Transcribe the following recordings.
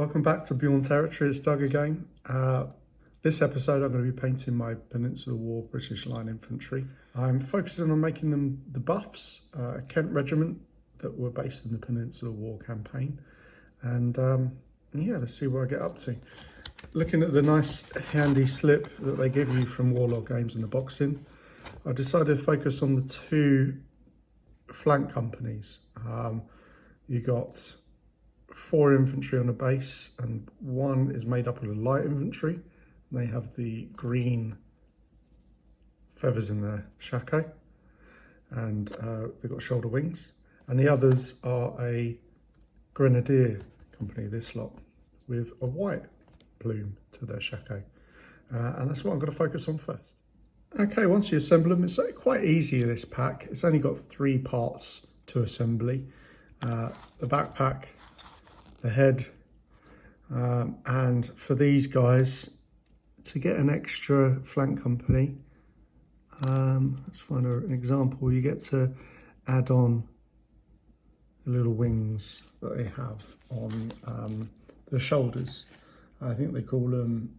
Welcome back to Bjorn territory. It's Doug again. This episode I'm going to be painting my Peninsular War British Line Infantry. I'm focusing on making them the Buffs, a Kent regiment that were based in the Peninsular War campaign. And yeah, let's see what I get up to. Looking at the nice handy slip that they give you from Warlord Games in the boxing, I decided to focus on the two flank companies. You got 4 infantry on a base, and one is made up of light infantry. They have the green feathers in their shako, and they've got shoulder wings. And the others are a grenadier company, this lot, with a white plume to their shako. And that's what I'm going to focus on first. Okay, once you assemble them, it's quite easy, this pack. It's only got 3 parts to assembly. The backpack, the head, and for these guys, to get an extra flank company, let's find an example. You get to add on the little wings that they have on the shoulders. I think they call them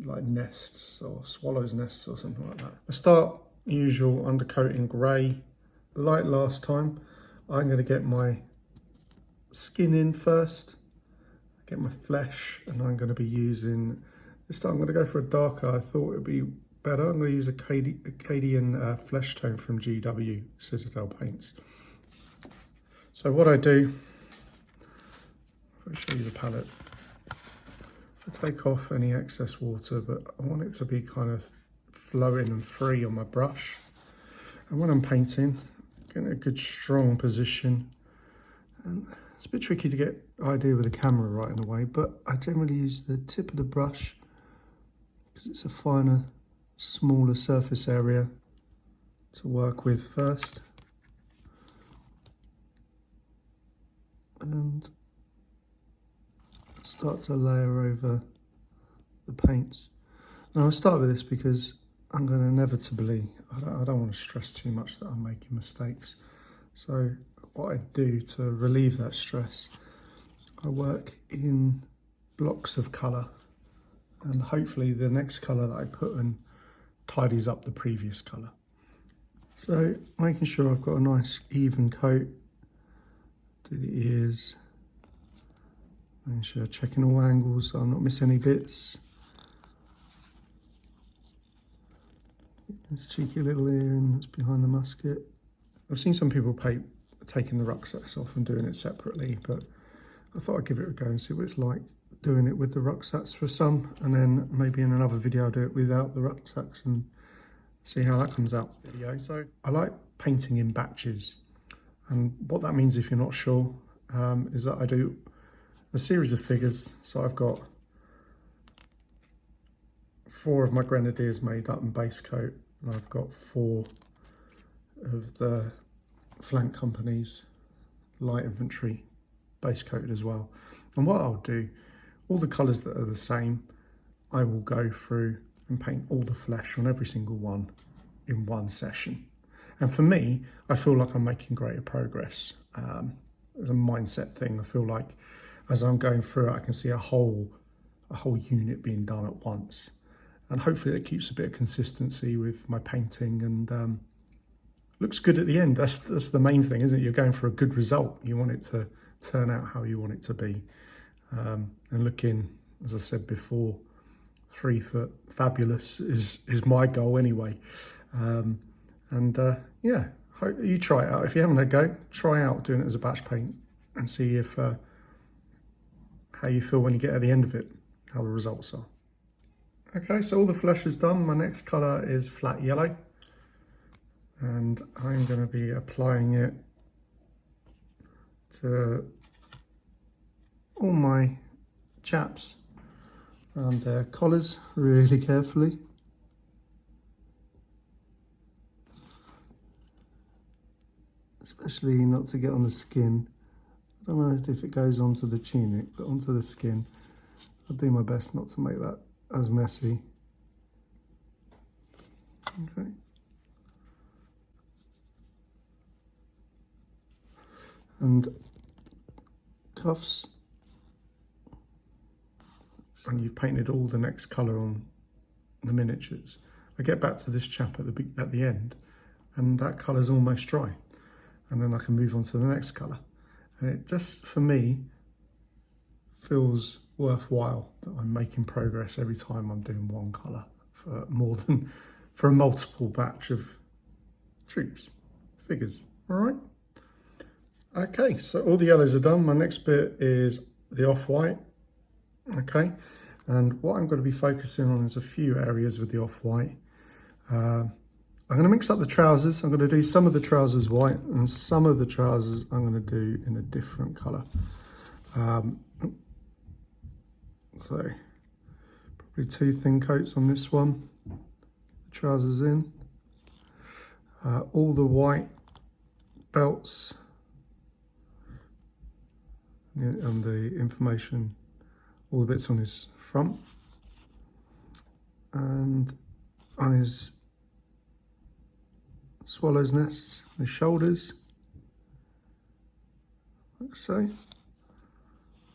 like nests or swallows' nests or something like that. I start usual undercoat in grey. Like last time, I'm going to get my skin in first, get my flesh, and I'm going to be using, this time I'm going to go for a darker. I thought it would be better. I'm going to use a Acadian flesh tone from GW Citadel Paints. So what I do, I'll show you the palette. I take off any excess water, but I want it to be kind of flowing and free on my brush. And when I'm painting, getting a good strong position. And it's a bit tricky to get idea with the camera right in the way, but I generally use the tip of the brush because it's a finer, smaller surface area to work with first. And start to layer over the paints. Now I'll start with this because I'm going to inevitably, I don't want to stress too much that I'm making mistakes. So what I do to relieve that stress, I work in blocks of colour, and hopefully the next colour that I put in tidies up the previous colour. So making sure I've got a nice even coat, do the ears, making sure checking all angles so I'm not missing any bits. This cheeky little earring that's behind the musket. I've seen some people taking the rucksacks off and doing it separately, but I thought I'd give it a go and see what it's like doing it with the rucksacks for some, and then maybe in another video I'll do it without the rucksacks and see how that comes out. So I like painting in batches, and what that means, if you're not sure, is that I do a series of figures. So I've got 4 of my grenadiers made up in base coat, and I've got 4 of the flank companies, light infantry, base coated as well. And what I'll do, all the colours that are the same, I will go through and paint all the flesh on every single one in one session. And for me, I feel like I'm making greater progress. It's a mindset thing. I feel like as I'm going through it, I can see a whole unit being done at once. And hopefully it keeps a bit of consistency with my painting, and looks good at the end. That's the main thing, isn't it? You're going for a good result. You want it to turn out how you want it to be. And looking, as I said before, 3 foot fabulous is my goal anyway. Yeah, hope you try it out. If you haven't had a go, try out doing it as a batch paint and see if how you feel when you get at the end of it, how the results are. Okay, so all the flesh is done. My next colour is flat yellow, and I'm going to be applying it to all my chaps around their collars really carefully. Especially not to get on the skin. I don't know if it goes onto the tunic, but onto the skin. I'll do my best not to make that as messy. Okay. And cuffs, and you've painted all the next colour on the miniatures, I get back to this chap at the end, and that colour's almost dry, and then I can move on to the next colour. And it just, for me, feels worthwhile that I'm making progress every time I'm doing one colour for a multiple batch of troops, figures. All right. Okay, so all the yellows are done. My next bit is the off-white. Okay, and what I'm going to be focusing on is a few areas with the off-white. I'm going to mix up the trousers. I'm going to do some of the trousers white and some of the trousers I'm going to do in a different colour. So probably 2 thin coats on this one. The trousers in. All the white belts and the information, all the bits on his front and on his swallow's nests, his shoulders, like so.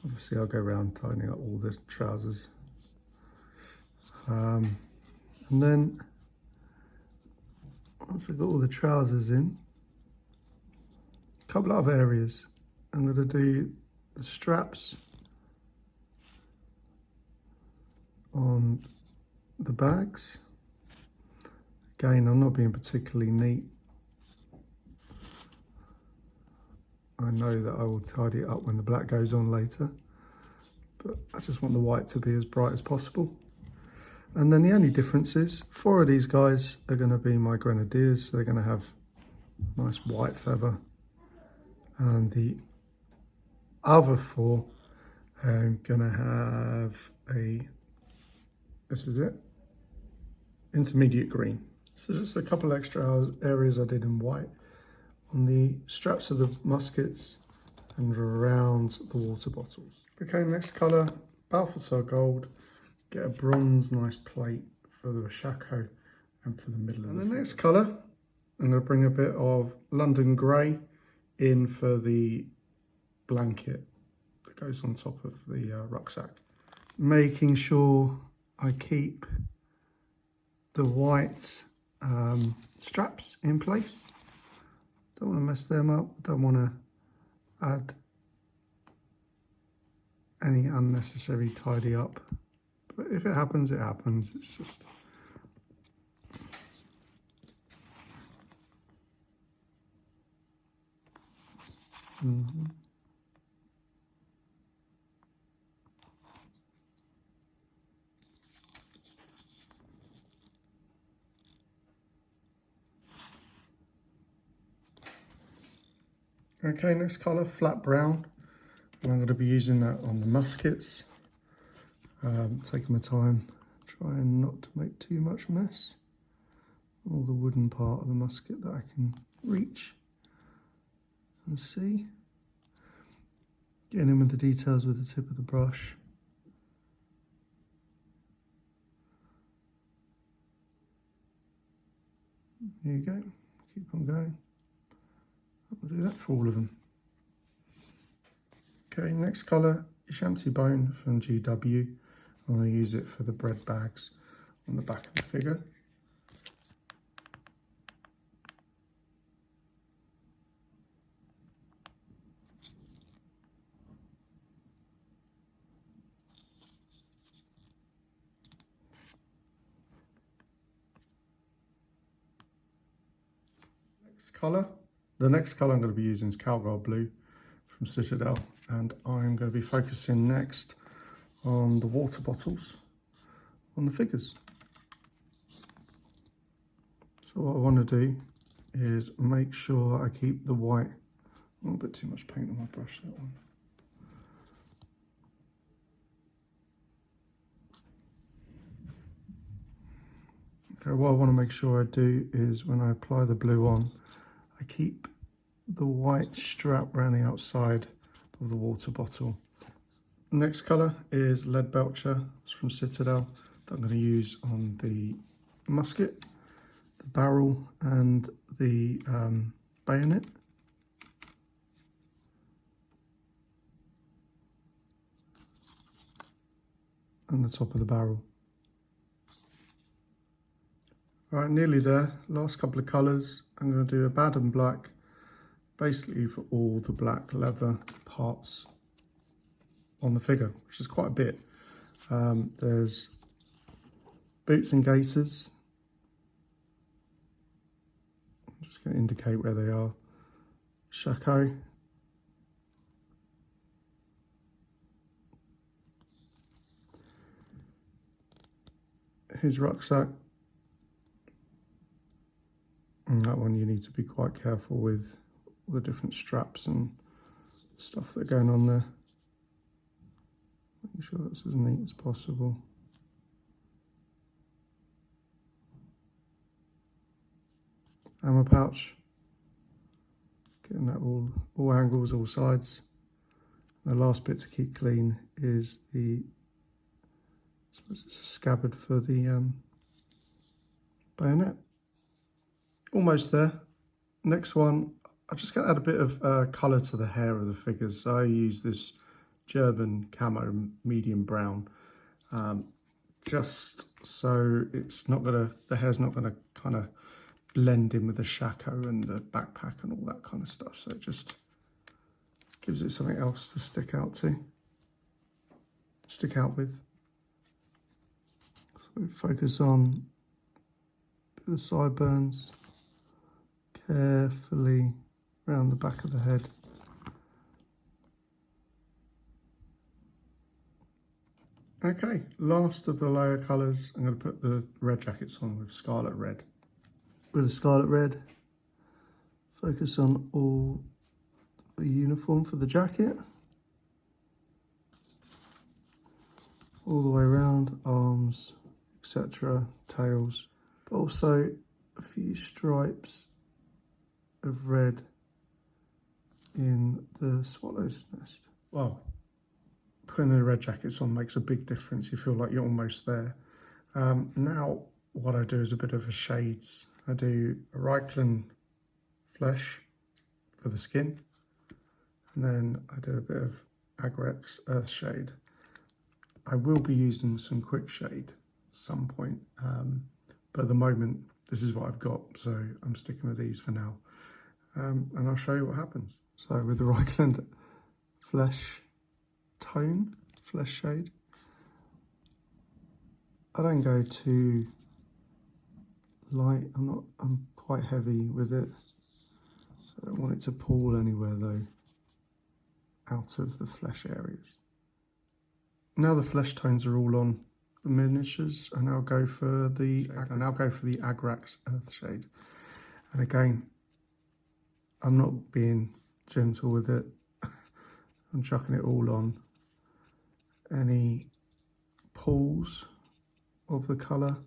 Obviously I'll go around tightening up all the trousers. And then once I've got all the trousers in, a couple of other areas. I'm going to do the straps on the bags. Again, I'm not being particularly neat. I know that I will tidy it up when the black goes on later, but I just want the white to be as bright as possible. And then the only difference is 4 of these guys are going to be my grenadiers, so they're going to have nice white feather, and the other 4 are going to have this is it, intermediate green. So just a couple extra areas I did in white on the straps of the muskets and around the water bottles. Okay, next colour, Balthasar gold. Get a bronze nice plate for the Shako and for the middle of the next colour, I'm going to bring a bit of London grey in for the blanket that goes on top of the rucksack. Making sure I keep the white straps in place. Don't want to mess them up. Don't want to add any unnecessary tidy up. But if it happens, it happens. It's just... Okay, next colour, flat brown. And I'm going to be using that on the muskets. Taking my time, trying not to make too much mess. All the wooden part of the musket that I can reach and see. Getting in with the details with the tip of the brush. There you go, keep on going. I'll do that for all of them. Okay, next colour, Shanty Bone from GW. I'm going to use it for the bread bags on the back of the figure. Next colour. The next colour I'm going to be using is Calgar Blue from Citadel, and I'm going to be focusing next on the water bottles on the figures. So what I want to do is make sure I keep the white, a little bit too much paint on my brush, that one. Okay, what I want to make sure I do is when I apply the blue on, I keep the white strap around the outside of the water bottle. Next colour is Lead Belcher. It's from Citadel that I'm going to use on the musket, the barrel and the bayonet. and the top of the barrel. Right, nearly there. Last couple of colours. I'm going to do a Baden black, basically for all the black leather parts on the figure, which is quite a bit. There's boots and gaiters. I'm just going to indicate where they are. Shako. His rucksack. And that one you need to be quite careful with all the different straps and stuff that are going on there. Making sure that's as neat as possible. Ammo pouch. Getting that all angles, all sides. The last bit to keep clean is the, I suppose it's a scabbard for the bayonet. Almost there. Next one, I'm just going to add a bit of colour to the hair of the figures. So I use this German camo medium brown, just so it's not going to, the hair's not going to kind of blend in with the shako and the backpack and all that kind of stuff. So it just gives it something else to stick out with. So focus on the sideburns. Carefully around the back of the head. Okay, last of the layer colours, I'm going to put the red jackets on with scarlet red. With the scarlet red, focus on all the uniform for the jacket. All the way around, arms, etc., tails, but also a few stripes of red in the swallow's nest. Well, putting the red jackets on makes a big difference. You feel like you're almost there. Now what I do is a bit of a shades. I do a Reichland flesh for the skin, and then I do a bit of Agrex earth shade. I will be using some quick shade at some point, but at the moment this is what I've got, so I'm sticking with these for now. And I'll show you what happens. So with the Reichland flesh tone, flesh shade, I don't go too light. I'm quite heavy with it. I don't want it to pool anywhere though, out of the flesh areas. Now the flesh tones are all on the miniatures, and I'll go for the Agrax Earth shade. And again, I'm not being gentle with it. I'm chucking it all on. Any pools of the colour,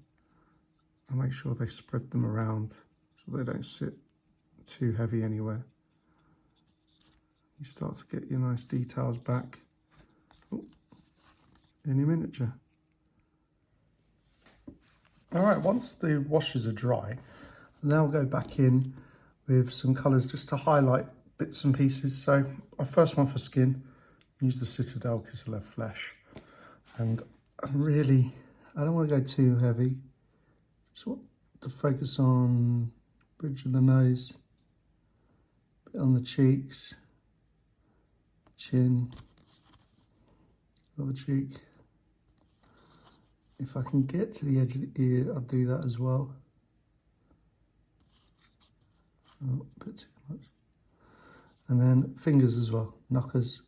I make sure they spread them around so they don't sit too heavy anywhere. You start to get your nice details back in your miniature. All right, once the washes are dry, now I'll go back in with some colours just to highlight bits and pieces. So my first one for skin, use the Citadel Kiselev flesh. And I don't want to go too heavy. Just want to focus on bridge of the nose, bit on the cheeks, chin, other cheek. If I can get to the edge of the ear, I'll do that as well. Oh, a bit too much. And then fingers as well, knuckles.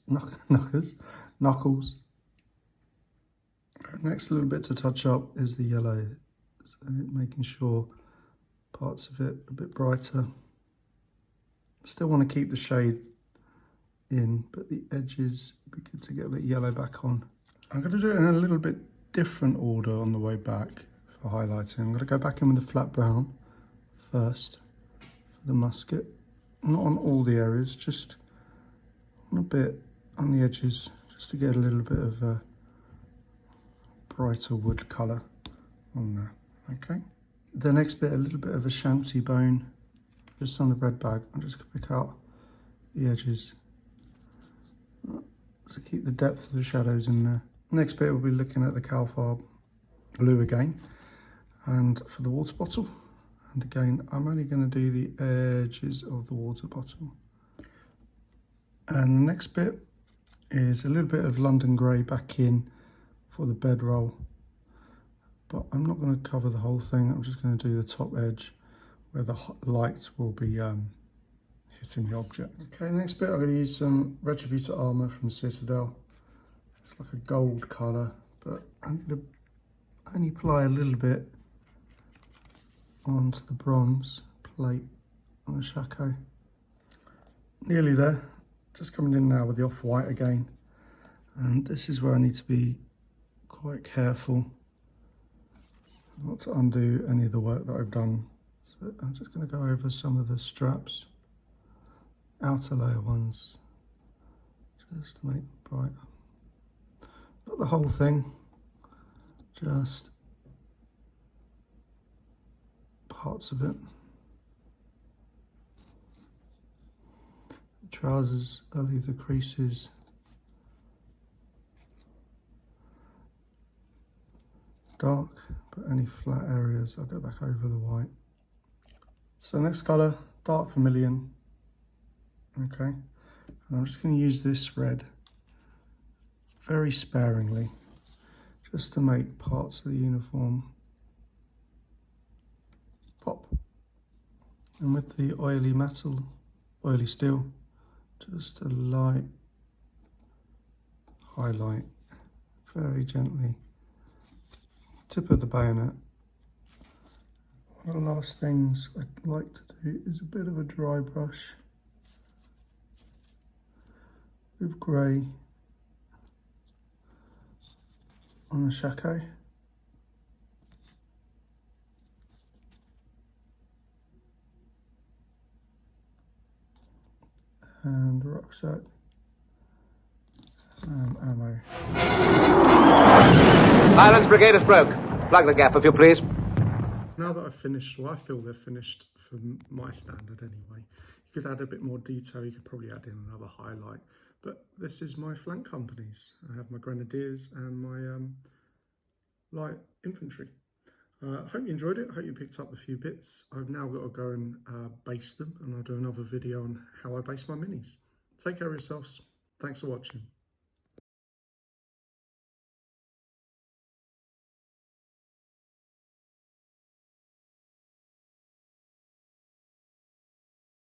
Next little bit to touch up is the yellow. So making sure parts of it a bit brighter. Still want to keep the shade in, but the edges would be good to get a bit yellow back on. I'm going to do it in a little bit different order on the way back for highlighting. I'm going to go back in with the flat brown first for the musket. Not on all the areas, just on a bit on the edges, just to get a little bit of a brighter wood colour on there. Okay. The next bit, a little bit of a shanty bone, just on the red bag. I'm just going to pick out the edges to keep the depth of the shadows in there. Next bit, we'll be looking at the Calfar blue again, and for the water bottle. And again, I'm only going to do the edges of the water bottle. And the next bit is a little bit of London Grey back in for the bedroll. But I'm not going to cover the whole thing. I'm just going to do the top edge where the light will be hitting the object. Okay, next bit, I'm going to use some Retributor armour from Citadel. It's like a gold colour, but I'm going to only apply a little bit onto the bronze plate on the shako. Nearly there. Just coming in now with the off-white again. And this is where I need to be quite careful not to undo any of the work that I've done. So I'm just going to go over some of the straps, outer layer ones, just to make them brighter. Not the whole thing, just parts of it. The trousers, I'll leave the creases. Dark, but any flat areas I'll go back over the white. So next colour, dark vermilion. Okay, and I'm just going to use this red very sparingly, just to make parts of the uniform pop. And with the oily steel, just a light highlight, very gently, tip of the bayonet. One of the last things I'd like to do is a bit of a dry brush with grey on the shako. And rucksack and ammo. Highlands Brigade is broke. Plug the gap if you please. Now that I've finished, well, I feel they're finished for my standard anyway. You could add a bit more detail, you could probably add in another highlight, but this is my flank companies. I have my grenadiers and my light infantry. I hope you enjoyed it. I hope you picked up a few bits. I've now got to go and base them, and I'll do another video on how I base my minis. Take care of yourselves. Thanks for watching.